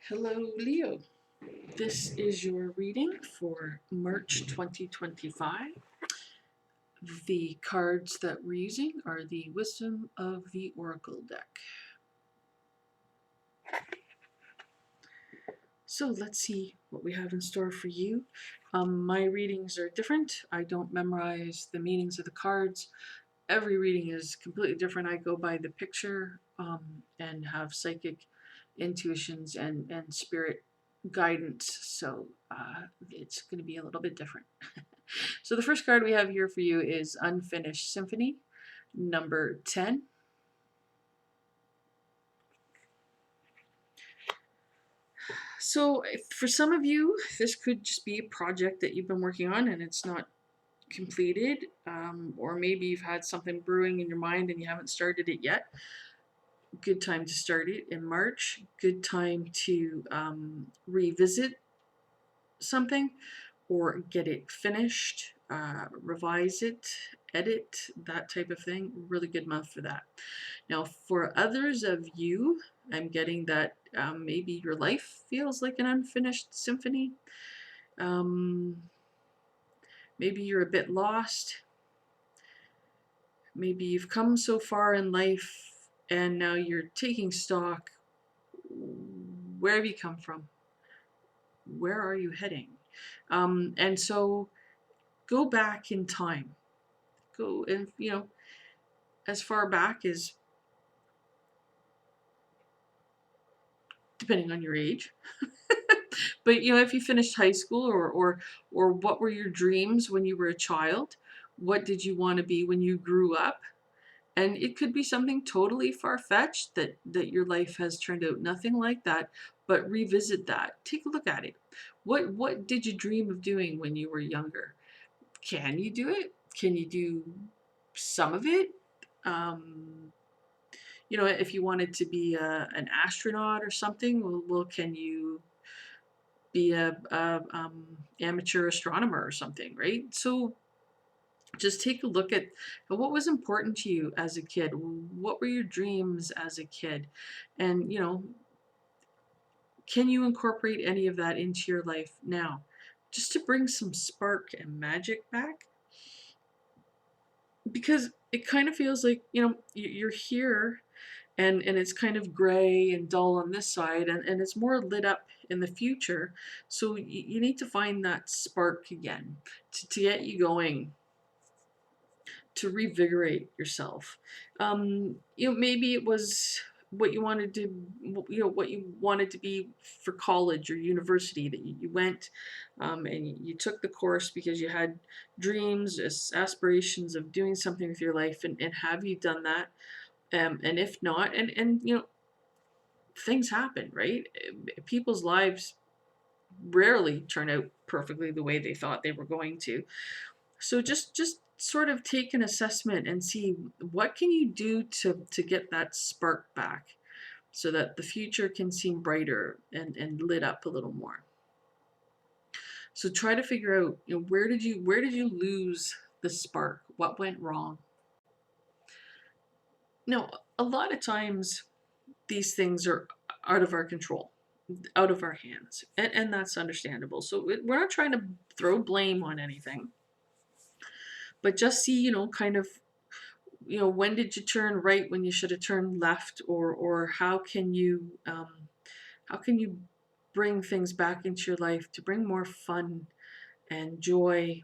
Hello, Leo. This is your reading for March 2025. The cards that we're using are the Wisdom of the Oracle deck. So let's see what we have in store for you. My readings are different. I don't memorize the meanings of the cards. Every reading is completely different. I go by the picture and have psychic intuitions and spirit guidance. So it's going to be a little bit different. So the first card we have here for you is Unfinished Symphony, number 10. So for some of you, this could just be a project that you've been working on and it's not completed, or maybe you've had something brewing in your mind and you haven't started it yet. Good time to start it in March. Good time to revisit something or get it finished, revise it, edit, that type of thing. Really good month for that. Now, for others of you, I'm getting that maybe your life feels like an unfinished symphony. Maybe you're a bit lost. Maybe you've come so far in life and now you're taking stock. Where have you come from? Where are you heading? And so go back in time. Go and, as far back as, depending on your age. But if you finished high school, or what were your dreams when you were a child? What did you want to be when you grew up? And it could be something totally far-fetched that your life has turned out nothing like that, but revisit that. Take a look at it. What did you dream of doing when you were younger? Can you do it? Can you do some of it? If you wanted to be an astronaut or something, well, can you be a amateur astronomer or something, right? So just take a look at what was important to you as a kid. What were your dreams as a kid? And, can you incorporate any of that into your life now? Just to bring some spark and magic back. Because it kind of feels like, you're here and it's kind of gray and dull on this side, and it's more lit up in the future. So you need to find that spark again to get you going, to revigorate yourself. Maybe it was what you wanted to, what you wanted to be for college or university, that you went and you took the course because you had dreams, aspirations of doing something with your life, and have you done that? And if not, and things happen, right? People's lives rarely turn out perfectly the way they thought they were going to. So just sort of take an assessment and see what can you do to get that spark back, so that the future can seem brighter and lit up a little more. So try to figure out, where did you lose the spark? What went wrong? Now, a lot of times these things are out of our control, out of our hands, and that's understandable. So we're not trying to throw blame on anything, but just see, kind of, when did you turn right when you should have turned left, or how can you bring things back into your life to bring more fun and joy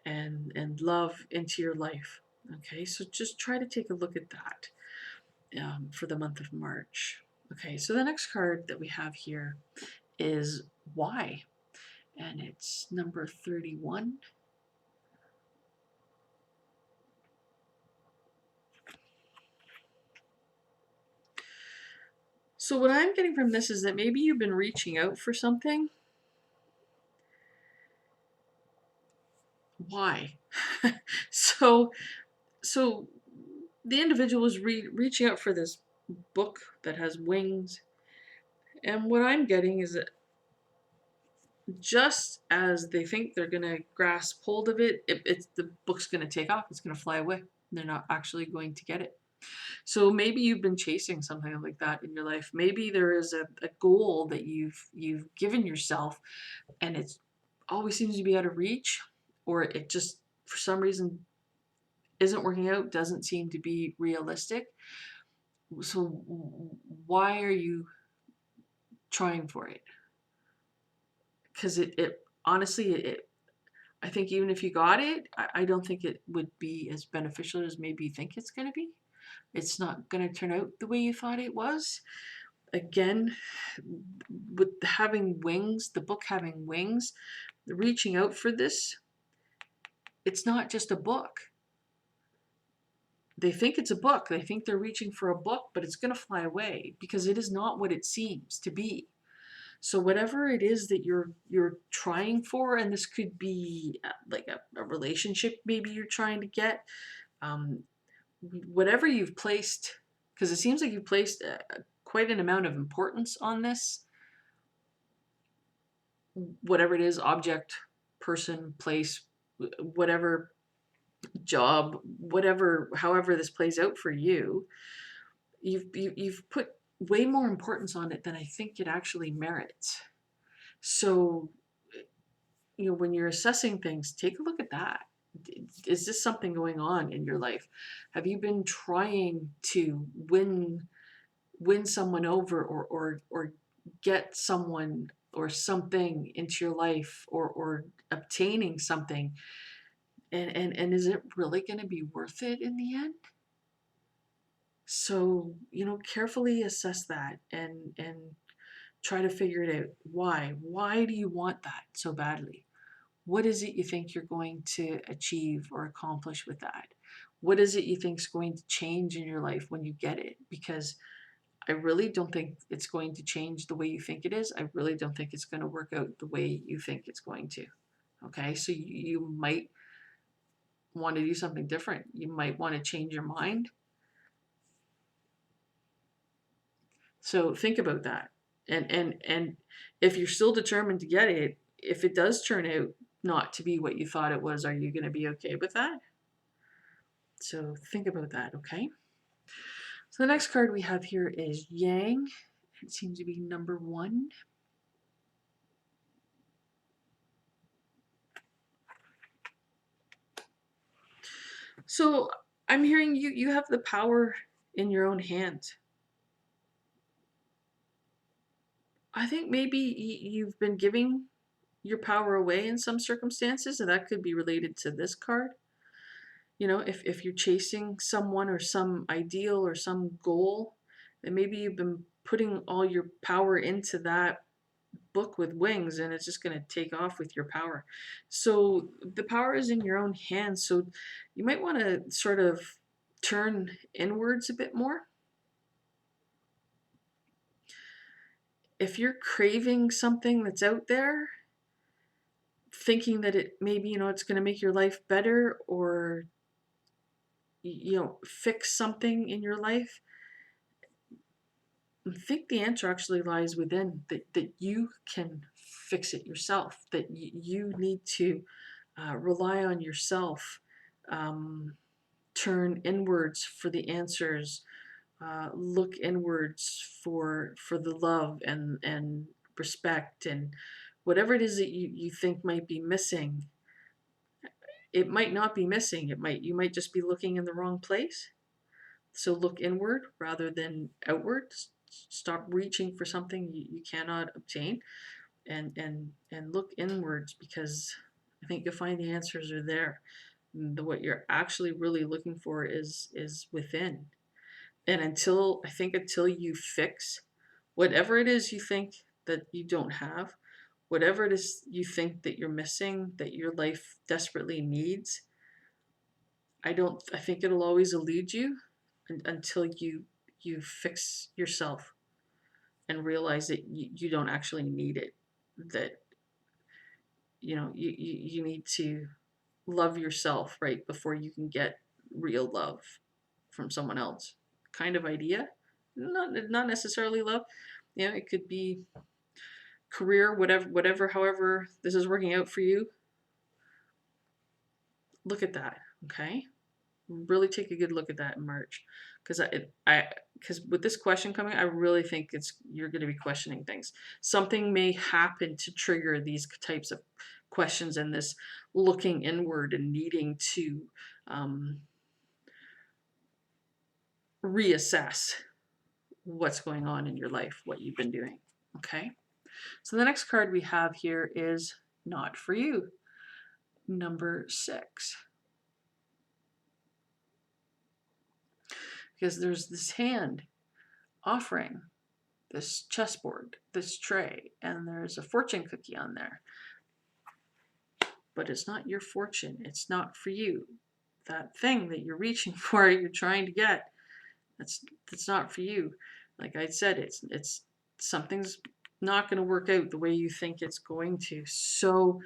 and love into your life. Okay, so just try to take a look at that for the month of March. Okay, so the next card that we have here is Why, and it's number 31. So what I'm getting from this is that maybe you've been reaching out for something. Why? so the individual is reaching out for this book that has wings, and what I'm getting is that just as they think they're going to grasp hold of it, the book's going to take off. It's going to fly away. They're not actually going to get it. So maybe you've been chasing something like that in your life. Maybe there is a goal that you've given yourself and it's always seems to be out of reach, or it just for some reason isn't working out, doesn't seem to be realistic. So why are you trying for it? Because it honestly I think even if you got it, I don't think it would be as beneficial as maybe you think it's going to be. It's not going to turn out the way you thought it was. Again, with having wings, the book having wings, reaching out for this, it's not just a book. They think it's a book. They think they're reaching for a book, but it's going to fly away because it is not what it seems to be. So whatever it is that you're trying for, and this could be like a relationship maybe you're trying to get, um, whatever you've placed, because it seems like you've placed quite an amount of importance on this, whatever it is, object, person, place, whatever job, whatever, however this plays out for you, you've put way more importance on it than I think it actually merits. So, when you're assessing things, take a look at that. Is this something going on in your life? Have you been trying to win someone over, or get someone or something into your life, or obtaining something, and is it really going to be worth it in the end? So, carefully assess that, and try to figure it out. Why do you want that so badly? What is it you think you're going to achieve or accomplish with that? What is it you think is going to change in your life when you get it? Because I really don't think it's going to change the way you think it is. I really don't think it's going to work out the way you think it's going to. Okay, so you might want to do something different. You might want to change your mind. So think about that. And if you're still determined to get it, if it does turn out not to be what you thought it was, are you going to be okay with that? So think about that, okay? So the next card we have here is Yang. It seems to be number 1. So I'm hearing you have the power in your own hands. I think maybe you've been giving your power away in some circumstances, and that could be related to this card. If you're chasing someone or some ideal or some goal, then maybe you've been putting all your power into that book with wings, and it's just going to take off with your power. So the power is in your own hands. So you might want to sort of turn inwards a bit more. If you're craving something that's out there, thinking that it maybe, it's going to make your life better, or fix something in your life, I think the answer actually lies within, that you can fix it yourself, that you need to rely on yourself, um, turn inwards for the answers, look inwards for the love and respect, and whatever it is that you think might be missing. It might not be missing. You might just be looking in the wrong place. So look inward rather than outward. Stop reaching for something you cannot obtain, and look inwards, because I think you'll find the answers are there. What you're actually really looking for is within. And until you fix whatever it is you think that you don't have, whatever it is you think that you're missing, that your life desperately needs, I think it'll always elude you until you fix yourself and realize that you don't actually need it. That you need to love yourself right before you can get real love from someone else. Kind of idea. Not necessarily love. It could be career, whatever, however this is working out for you. Look at that, okay? Really take a good look at that in March, because because with this question coming, I really think you're going to be questioning things. Something may happen to trigger these types of questions and this looking inward and needing to um, reassess what's going on in your life, what you've been doing. Okay. So the next card we have here is not for you. Number 6. Because there's this hand offering this chessboard, this tray, and there's a fortune cookie on there. But it's not your fortune. It's not for you. That thing that you're reaching for, you're trying to get, that's not for you. Like I said, it's something's not going to work out the way you think it's going to. So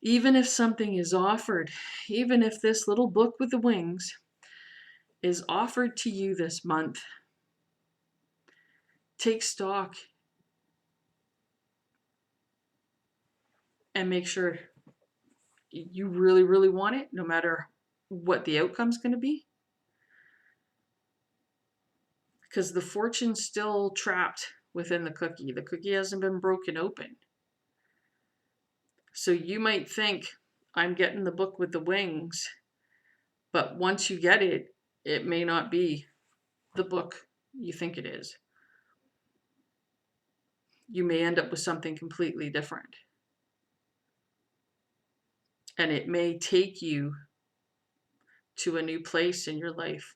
even if something is offered, even if this little book with the wings is offered to you this month, take stock and make sure you really, really want it, no matter what the outcome's going to be. Because the fortune's still trapped within the cookie. The cookie hasn't been broken open. So you might think, I'm getting the book with the wings, but once you get it, it may not be the book you think it is. You may end up with something completely different. And it may take you to a new place in your life,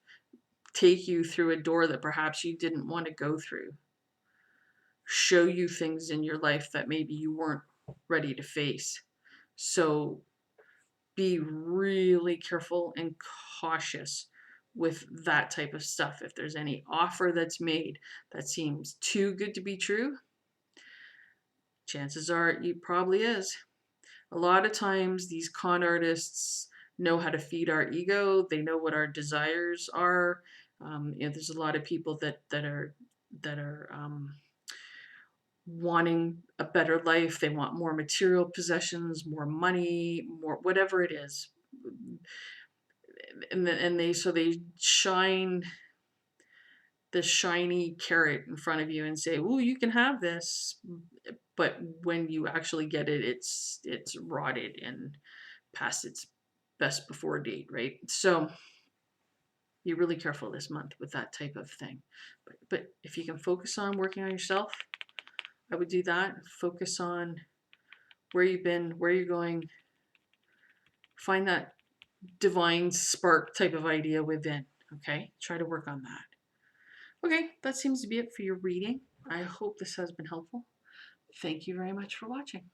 take you through a door that perhaps you didn't want to go through, show you things in your life that maybe you weren't ready to face. So be really careful and cautious with that type of stuff. If there's any offer that's made that seems too good to be true, chances are it probably is. A lot of times these con artists know how to feed our ego. They know what our desires are. There's a lot of people that are wanting a better life. They want more material possessions, more money, more whatever it is. And they shine this shiny carrot in front of you and say, "Oh, you can have this," but when you actually get it, it's rotted and past its best before date, right? So be really careful this month with that type of thing. But if you can focus on working on yourself, I would do that. Focus on where you've been, where you're going. Find that divine spark type of idea within. Okay, try to work on that. Okay, that seems to be it for your reading. I hope this has been helpful. Thank you very much for watching.